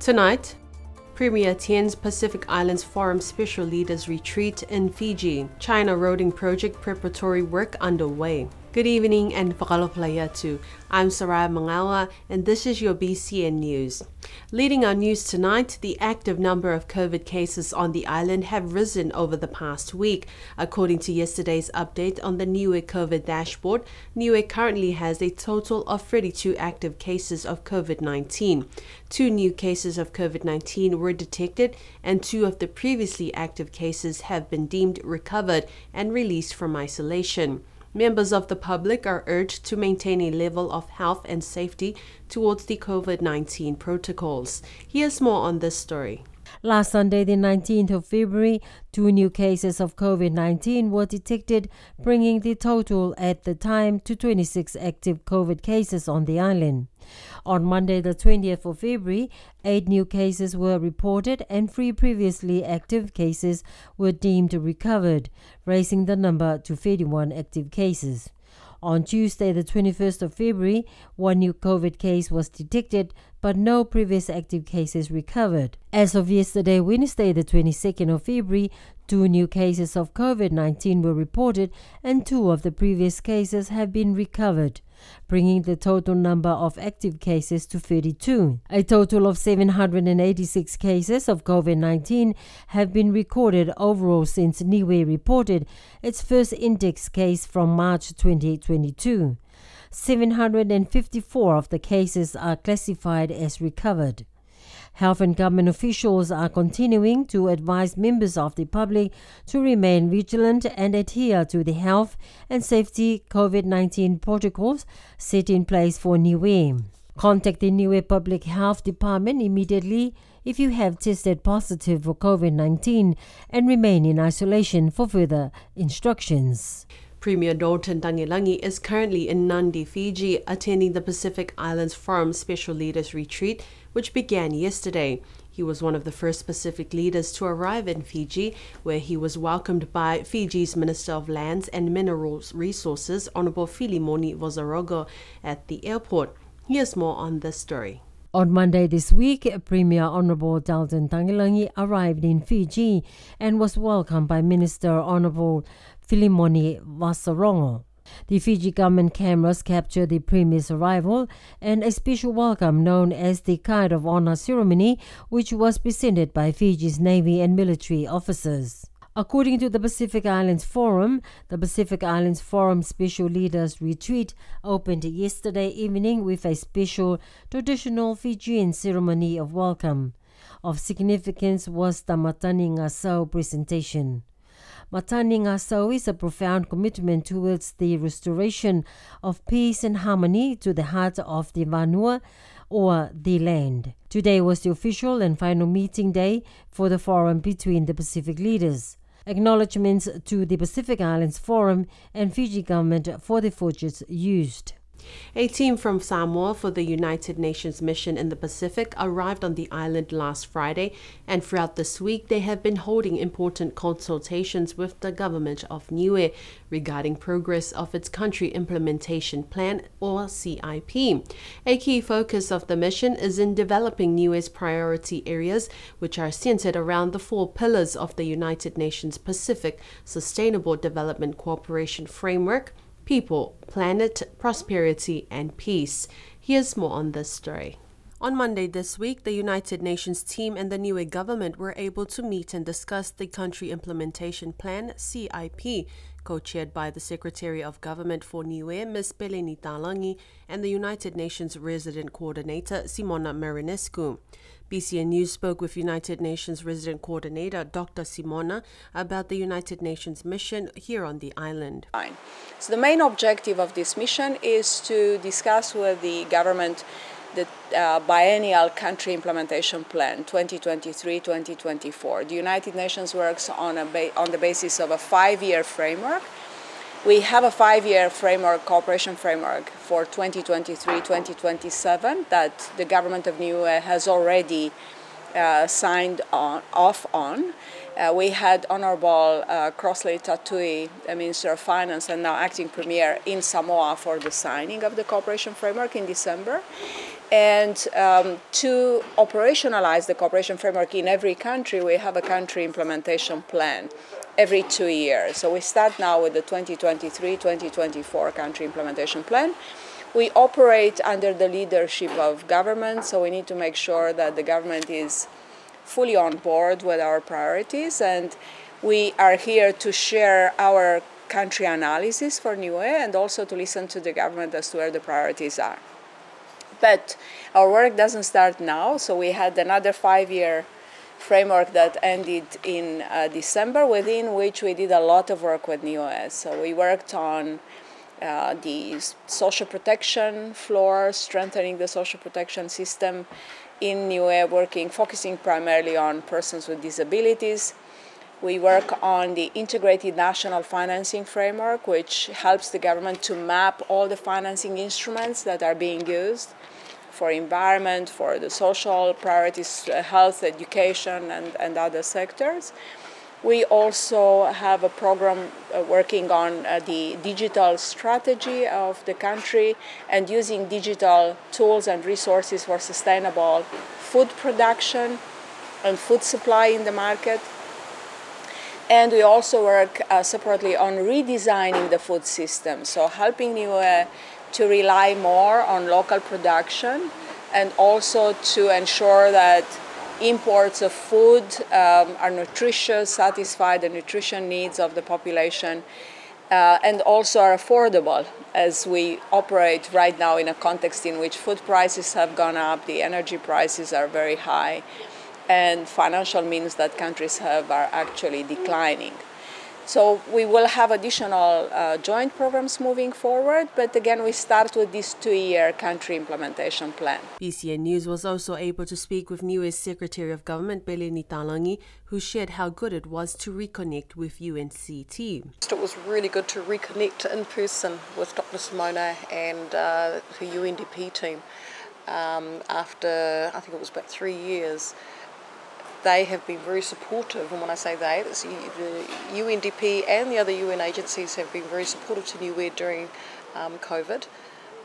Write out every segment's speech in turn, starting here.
Tonight, Premier attends Pacific Islands Forum Special Leaders Retreat in Fiji. China roading project preparatory work underway. Good evening and whakaloplayatu. I'm Saraya Mangawa and this is your BCN News. Leading our news tonight, the active number of COVID cases on the island have risen over the past week. According to yesterday's update on the Niue COVID dashboard, Niue currently has a total of 32 active cases of COVID-19. 2 new cases of COVID-19 were detected and 2 of the previously active cases have been deemed recovered and released from isolation. Members of the public are urged to maintain a level of health and safety towards the COVID-19 protocols. Here's more on this story. Last Sunday, the 19th of February, 2 new cases of COVID-19 were detected, bringing the total at the time to 26 active COVID cases on the island. On Monday, the 20th of February, 8 new cases were reported and 3 previously active cases were deemed recovered, raising the number to 31 active cases. On Tuesday, the 21st of February, 1 new COVID case was detected, but no previous active cases recovered. As of yesterday, Wednesday, the 22nd of February, 2 new cases of COVID-19 were reported and 2 of the previous cases have been recovered, bringing the total number of active cases to 32. A total of 786 cases of COVID-19 have been recorded overall since Niue reported its first index case from March 2022. 754 of the cases are classified as recovered. Health and government officials are continuing to advise members of the public to remain vigilant and adhere to the health and safety COVID-19 protocols set in place for Niue. Contact the Niue Public Health Department immediately if you have tested positive for COVID-19 and remain in isolation for further instructions. Premier Dalton Tangilangi is currently in Nadi, Fiji, attending the Pacific Islands Forum Special Leaders Retreat, which began yesterday. He was one of the first Pacific leaders to arrive in Fiji, where he was welcomed by Fiji's Minister of Lands and Mineral Resources, Honorable Filimoni Vosarogo, at the airport. Here's more on this story. On Monday this week, Premier Honorable Dalton Tangilangi arrived in Fiji and was welcomed by Minister Honorable Filimoni Vosarogo. The Fiji government cameras captured the Premier's arrival and a special welcome known as the Guard of Honor ceremony, which was presented by Fiji's Navy and military officers. According to the Pacific Islands Forum, the Pacific Islands Forum Special Leaders Retreat opened yesterday evening with a special traditional Fijian ceremony of welcome. Of significance was the Matani Ngasau presentation. Matani Ngasau is a profound commitment towards the restoration of peace and harmony to the heart of the Vanua, or the land. Today was the official and final meeting day for the forum between the Pacific leaders. Acknowledgements to the Pacific Islands Forum and Fiji government for the efforts used. A team from Samoa for the United Nations mission in the Pacific arrived on the island last Friday, and throughout this week they have been holding important consultations with the government of Niue regarding progress of its Country Implementation Plan, or CIP. A key focus of the mission is in developing Niue's priority areas, which are centered around the 4 pillars of the United Nations Pacific Sustainable Development Cooperation Framework: people, planet, prosperity, and peace. Here's more on this story. On Monday this week, the United Nations team and the Niue government were able to meet and discuss the Country Implementation Plan, CIP, co-chaired by the Secretary of Government for Niue, Ms. Peleni Talangi, and the United Nations Resident Coordinator, Simona Marinescu. BCN News spoke with United Nations Resident Coordinator Dr. Simona about the United Nations mission here on the island. So the main objective of this mission is to discuss with the government the biennial country implementation plan 2023-2024. The United Nations works on the basis of a 5-year framework. We have a 5-year framework, cooperation framework for 2023-2027 that the government of Niue has already signed off on. We had Honorable Crossley Tatui, the Minister of Finance and now Acting Premier in Samoa for the signing of the cooperation framework in December. And to operationalize the cooperation framework in every country, we have a country implementation plan every 2 years. So we start now with the 2023-2024 country implementation plan. We operate under the leadership of government, so we need to make sure that the government is fully on board with our priorities, and we are here to share our country analysis for Niue and also to listen to the government as to where the priorities are. But our work doesn't start now, so we had another 5-year framework that ended in December, within which we did a lot of work with Niue. So we worked on the social protection floor, strengthening the social protection system in Niue, focusing primarily on persons with disabilities. We work on the integrated national financing framework, which helps the government to map all the financing instruments that are being used for environment, for the social priorities, health, education, and other sectors. We also have a program working on the digital strategy of the country and using digital tools and resources for sustainable food production and food supply in the market. And we also work separately on redesigning the food system, so helping Niue to rely more on local production and also to ensure that imports of food are nutritious, satisfy the nutrition needs of the population, and also are affordable, as we operate right now in a context in which food prices have gone up, the energy prices are very high, and financial means that countries have are actually declining. So we will have additional joint programs moving forward, but again, we start with this 2-year country implementation plan. BCN News was also able to speak with Niue's Secretary of Government, Beleni Talangi, who shared how good it was to reconnect with UNCT. It was really good to reconnect in person with Dr. Simona and the UNDP team after, I think it was about 3 years. They have been very supportive, and when I say they, it's the UNDP and the other UN agencies have been very supportive to Niue during COVID.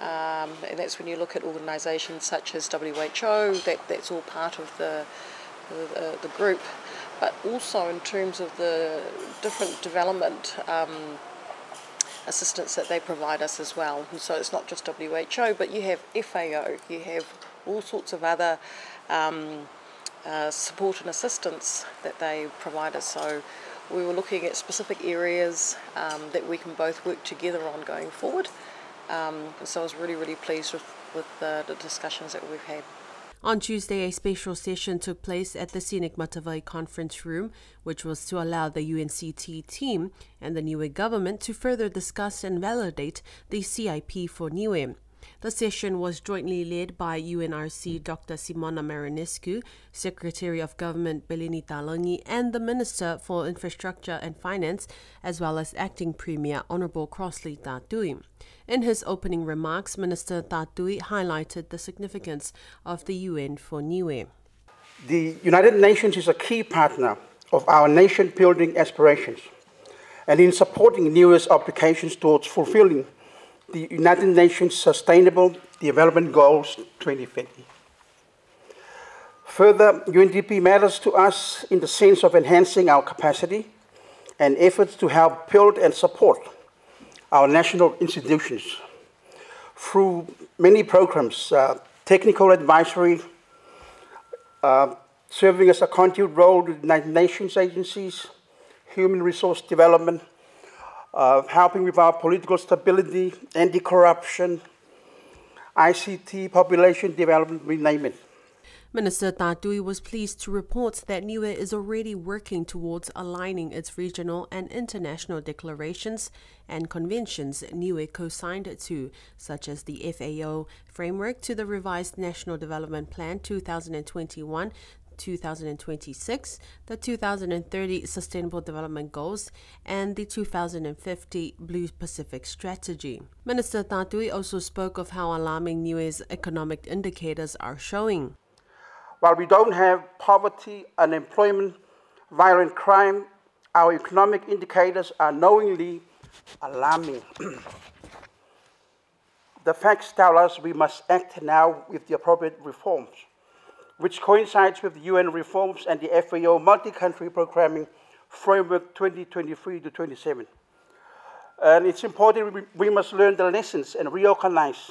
And that's when you look at organisations such as WHO, that's all part of the group. But also in terms of the different development assistance that they provide us as well. And so it's not just WHO, but you have FAO, you have all sorts of other support and assistance that they provide us. So we were looking at specific areas that we can both work together on going forward. So I was really, really pleased with the discussions that we've had. On Tuesday, a special session took place at the Scenic Matavai conference room, which was to allow the UNCT team and the Niue government to further discuss and validate the CIP for Niue. The session was jointly led by UNRC Dr. Simona Marinescu, Secretary of Government Beleni Talangi, and the Minister for Infrastructure and Finance, as well as Acting Premier Honourable Crossley Tatui. In his opening remarks, Minister Tatui highlighted the significance of the UN for Niue. The United Nations is a key partner of our nation-building aspirations, and in supporting Niue's applications towards fulfilling the United Nations Sustainable Development Goals 2050. Further, UNDP matters to us in the sense of enhancing our capacity and efforts to help build and support our national institutions through many programs, technical advisory, serving as a conduit role with United Nations agencies, human resource development, helping with our political stability, anti-corruption, ICT, population development, we name it. Minister Tatui was pleased to report that Niue is already working towards aligning its regional and international declarations and conventions Niue co-signed to, such as the FAO framework to the revised National Development Plan 2021-2026, the 2030 Sustainable Development Goals, and the 2050 Blue Pacific Strategy. Minister Tatui also spoke of how alarming Niue's economic indicators are showing. While we don't have poverty, unemployment, violent crime, our economic indicators are knowingly alarming. the facts tell us we must act now with the appropriate reforms, which coincides with the UN reforms and the FAO multi-country programming framework 2023 to 27. And it's important we must learn the lessons and reorganize,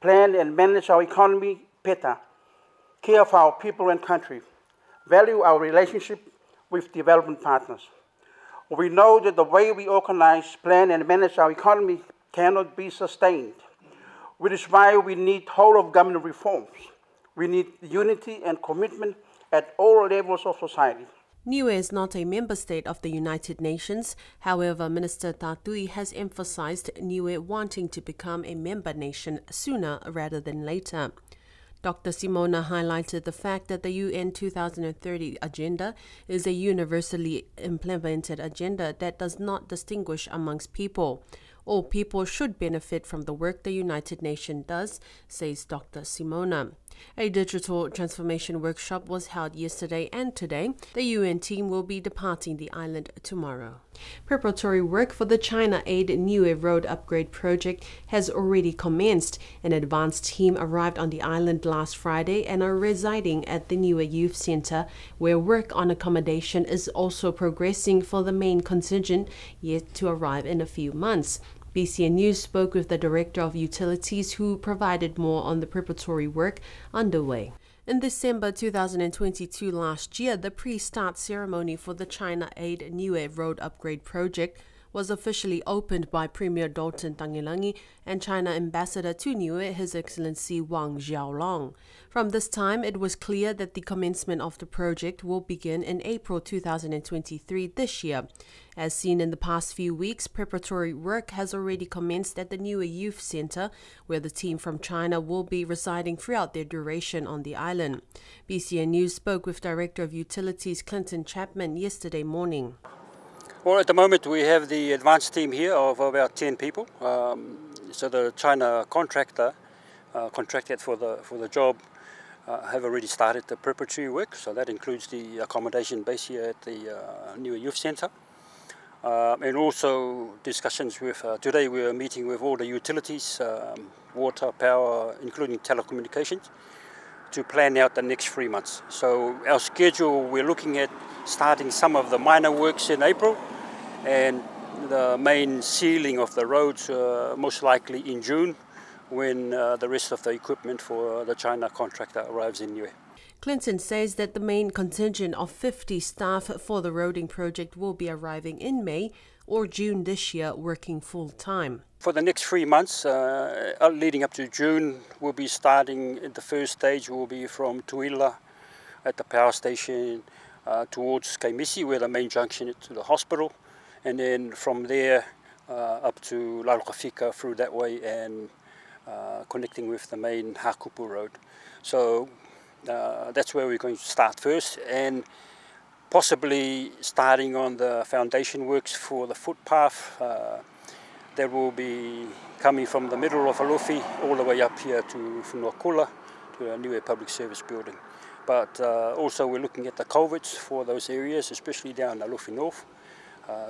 plan and manage our economy better, care for our people and country, value our relationship with development partners. We know that the way we organize, plan and manage our economy cannot be sustained, which is why we need whole-of-government reforms. We need unity and commitment at all levels of society. Niue is not a member state of the United Nations. However, Minister Tatui has emphasized Niue wanting to become a member nation sooner rather than later. Dr. Simona highlighted the fact that the UN 2030 agenda is a universally implemented agenda that does not distinguish amongst people. All people should benefit from the work the United Nations does, says Dr. Simona. A digital transformation workshop was held yesterday and today. The UN team will be departing the island tomorrow. Preparatory work for the China Aid Niue Road Upgrade project has already commenced. An advanced team arrived on the island last Friday and are residing at the Niue Youth Center, where work on accommodation is also progressing for the main contingent, yet to arrive in a few months. BCN News spoke with the Director of Utilities, who provided more on the preparatory work underway. In December 2022 last year, the pre-start ceremony for the China Aid Niue Road Upgrade project was officially opened by Premier Dalton Tangilangi and China Ambassador to Niue, His Excellency Wang Xiaolong. From this time, it was clear that the commencement of the project will begin in April 2023 this year. As seen in the past few weeks, preparatory work has already commenced at the Niue Youth Center, where the team from China will be residing throughout their duration on the island. BCN News spoke with Director of Utilities Clinton Chapman yesterday morning. Well, at the moment we have the advanced team here of about 10 people. So the China contractor contracted for the job have already started the preparatory work. So that includes the accommodation base here at the Niue Youth Center. And also discussions with, today we are meeting with all the utilities, water, power, including telecommunications, to plan out the next 3 months. So our schedule, we're looking at starting some of the minor works in April and the main sealing of the roads most likely in June, when the rest of the equipment for the China contractor arrives in Niue. Clinton says that the main contingent of 50 staff for the roading project will be arriving in May or June this year, working full-time. For the next 3 months, leading up to June, we'll be starting at the first stage, will be from Tuila at the power station towards Kaimisi, where the main junction is to the hospital, and then from there up to Lalokafika through that way and connecting with the main Hakupu road. So that's where we're going to start first, and possibly starting on the foundation works for the footpath that will be coming from the middle of Alofi all the way up here to Whenuakula, to our Niue Public Service building. But also we're looking at the culverts for those areas, especially down Alofi North.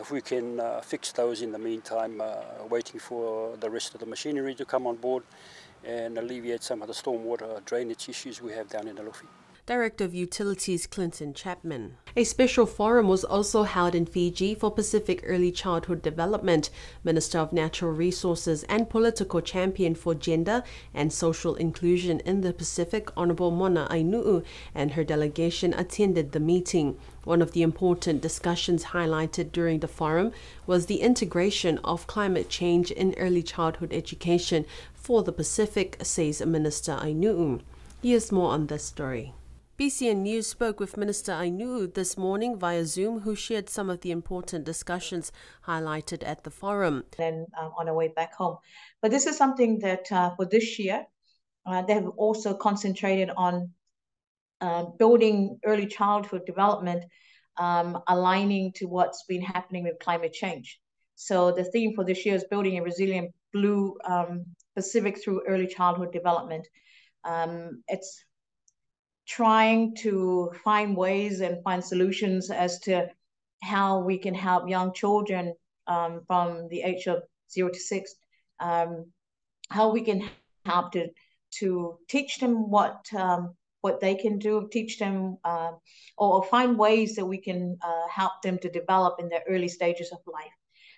If we can fix those in the meantime, waiting for the rest of the machinery to come on board and alleviate some of the stormwater drainage issues we have down in Alofi. Director of Utilities Clinton Chapman. A special forum was also held in Fiji for Pacific Early Childhood Development. Minister of Natural Resources and political champion for gender and social inclusion in the Pacific, Honorable Mona Ainuu, and her delegation attended the meeting. One of the important discussions highlighted during the forum was the integration of climate change in early childhood education for the Pacific, says Minister Ainuu. Here's more on this story. BCN News spoke with Minister Ainuu this morning via Zoom, who shared some of the important discussions highlighted at the forum. And on our way back home. But this is something that for this year, they have also concentrated on building early childhood development, aligning to what's been happening with climate change. So the theme for this year is building a resilient blue Pacific through early childhood development. It's trying to find ways and find solutions as to how we can help young children from the age of 0 to 6 how we can help to teach them what they can do, teach them or find ways that we can help them to develop in their early stages of life.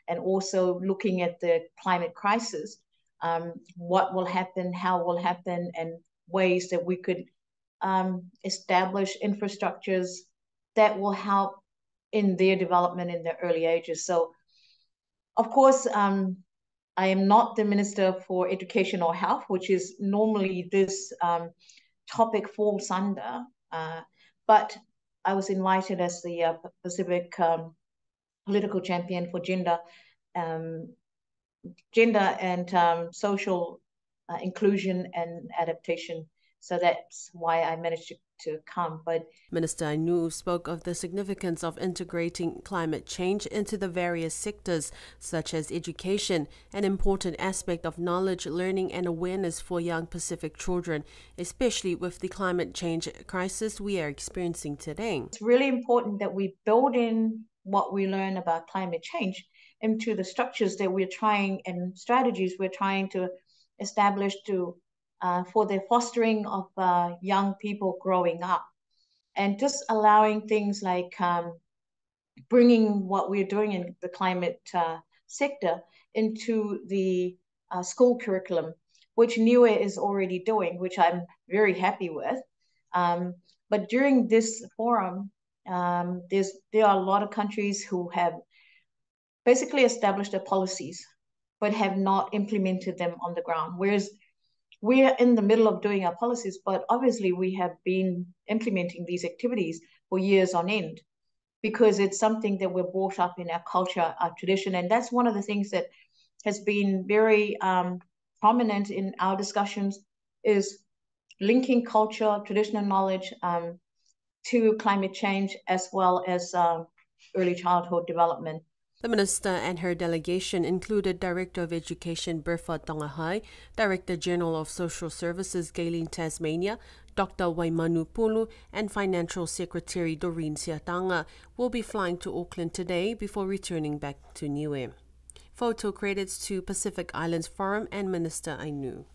And also looking at the climate crisis, what will happen, how will happen, and ways that we could establish infrastructures that will help in their development in their early ages. So, of course, I am not the Minister for Education or Health, which is normally this topic falls under, but I was invited as the Pacific political champion for gender and social inclusion and adaptation. So that's why I managed to come. But Minister Ainu spoke of the significance of integrating climate change into the various sectors, such as education, an important aspect of knowledge, learning and awareness for young Pacific children, especially with the climate change crisis we are experiencing today. It's really important that we build in what we learn about climate change into the structures that we're trying and strategies we're trying to establish to for the fostering of young people growing up, and just allowing things like bringing what we're doing in the climate sector into the school curriculum, which Niue is already doing, which I'm very happy with. But during this forum, there are a lot of countries who have basically established their policies, but have not implemented them on the ground, whereas we're in the middle of doing our policies, but obviously we have been implementing these activities for years on end because it's something that we're brought up in our culture, our tradition. And that's one of the things that has been very prominent in our discussions is linking culture, traditional knowledge to climate change, as well as early childhood development. The minister and her delegation included Director of Education Bertha Tongahai, Director General of Social Services Galen Tasmania, Dr. Waimanu Pulu, and Financial Secretary Doreen Siatanga will be flying to Auckland today before returning back to Niue. Photo credits to Pacific Islands Forum and Minister Ainu.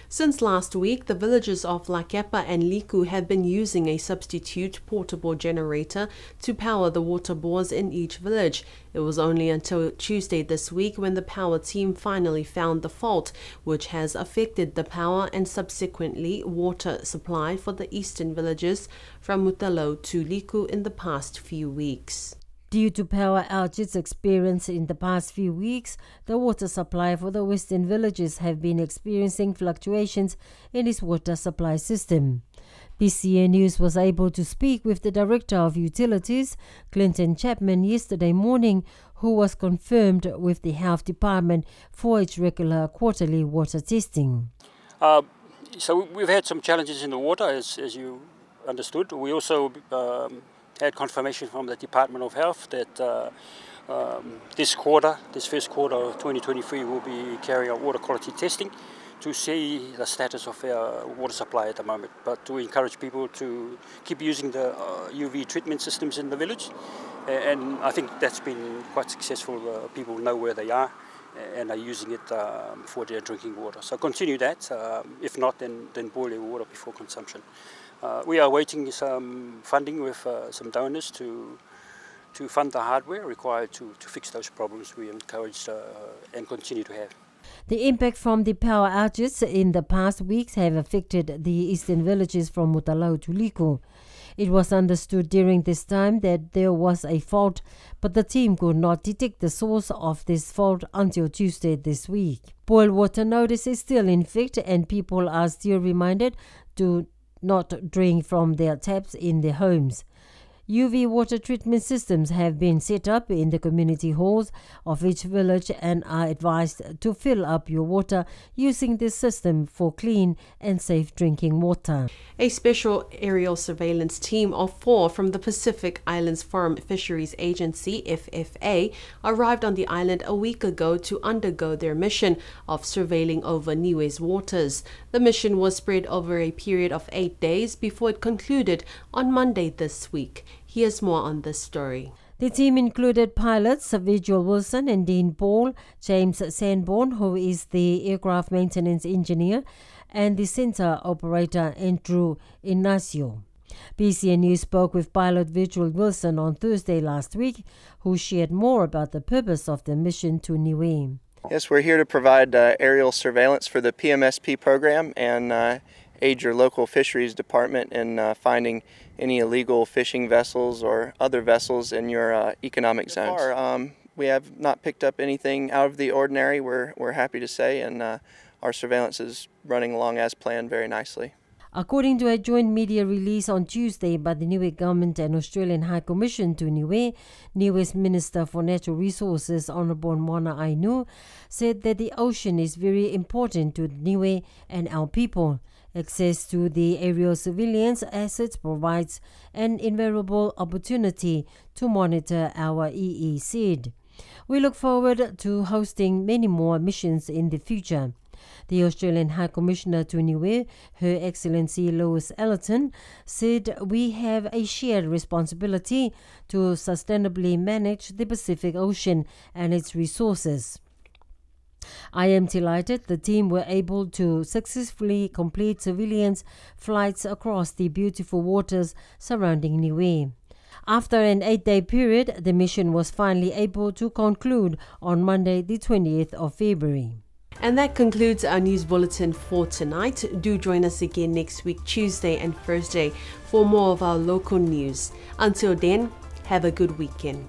Since last week, the villages of Lakepa and Liku have been using a substitute portable generator to power the water bores in each village. It was only until Tuesday this week when the power team finally found the fault, which has affected the power and subsequently water supply for the eastern villages from Mutalo to Liku in the past few weeks. Due to power outages experienced in the past few weeks, the water supply for the western villages have been experiencing fluctuations in its water supply system. PCA News was able to speak with the Director of Utilities, Clinton Chapman, yesterday morning, who was confirmed with the Health Department for its regular quarterly water testing. So we've had some challenges in the water, as you understood. We also had confirmation from the Department of Health that this first quarter of 2023, we'll be carrying out water quality testing to see the status of our water supply at the moment. But to encourage people to keep using the UV treatment systems in the village, and I think that's been quite successful. People know where they are and are using it for their drinking water. So continue that. If not, then boil your water before consumption. We are awaiting some funding with some donors to fund the hardware required to fix those problems we encouraged and continue to have. The impact from the power outages in the past weeks have affected the eastern villages from Mutalo to Liku. It was understood during this time that there was a fault, but the team could not detect the source of this fault until Tuesday this week. Boil water notice is still in effect and people are still reminded to not drink from their taps in their homes. UV water treatment systems have been set up in the community halls of each village and are advised to fill up your water using this system for clean and safe drinking water. A special aerial surveillance team of 4 from the Pacific Islands Forum Fisheries Agency, FFA, arrived on the island a week ago to undergo their mission of surveilling over Niue's waters. The mission was spread over a period of 8 days before it concluded on Monday this week. Here's more on this story. The team included pilots Virgil Wilson and Dean Ball, James Sanborn, who is the aircraft maintenance engineer, and the center operator Andrew Ignacio. BCN News spoke with pilot Virgil Wilson on Thursday last week, who shared more about the purpose of the mission to Niue. Yes, we're here to provide aerial surveillance for the PMSP program and aid your local fisheries department in finding any illegal fishing vessels or other vessels in your economic zones. So far, we have not picked up anything out of the ordinary, we're happy to say, and our surveillance is running along as planned very nicely. According to a joint media release on Tuesday by the Niue government and Australian High Commission to Niue, Niue's Minister for Natural Resources, Honourable Mona Ainu, said that the ocean is very important to Niue and our people. Access to the aerial surveillance assets provides an invaluable opportunity to monitor our EEZ. We look forward to hosting many more missions in the future. The Australian High Commissioner to Niue, Her Excellency Lois Ellerton, said we have a shared responsibility to sustainably manage the Pacific Ocean and its resources. I am delighted the team were able to successfully complete surveillance flights across the beautiful waters surrounding Niue. After an 8-day period, the mission was finally able to conclude on Monday, the 20th of February. And that concludes our news bulletin for tonight. Do join us again next week, Tuesday and Thursday, for more of our local news. Until then, have a good weekend.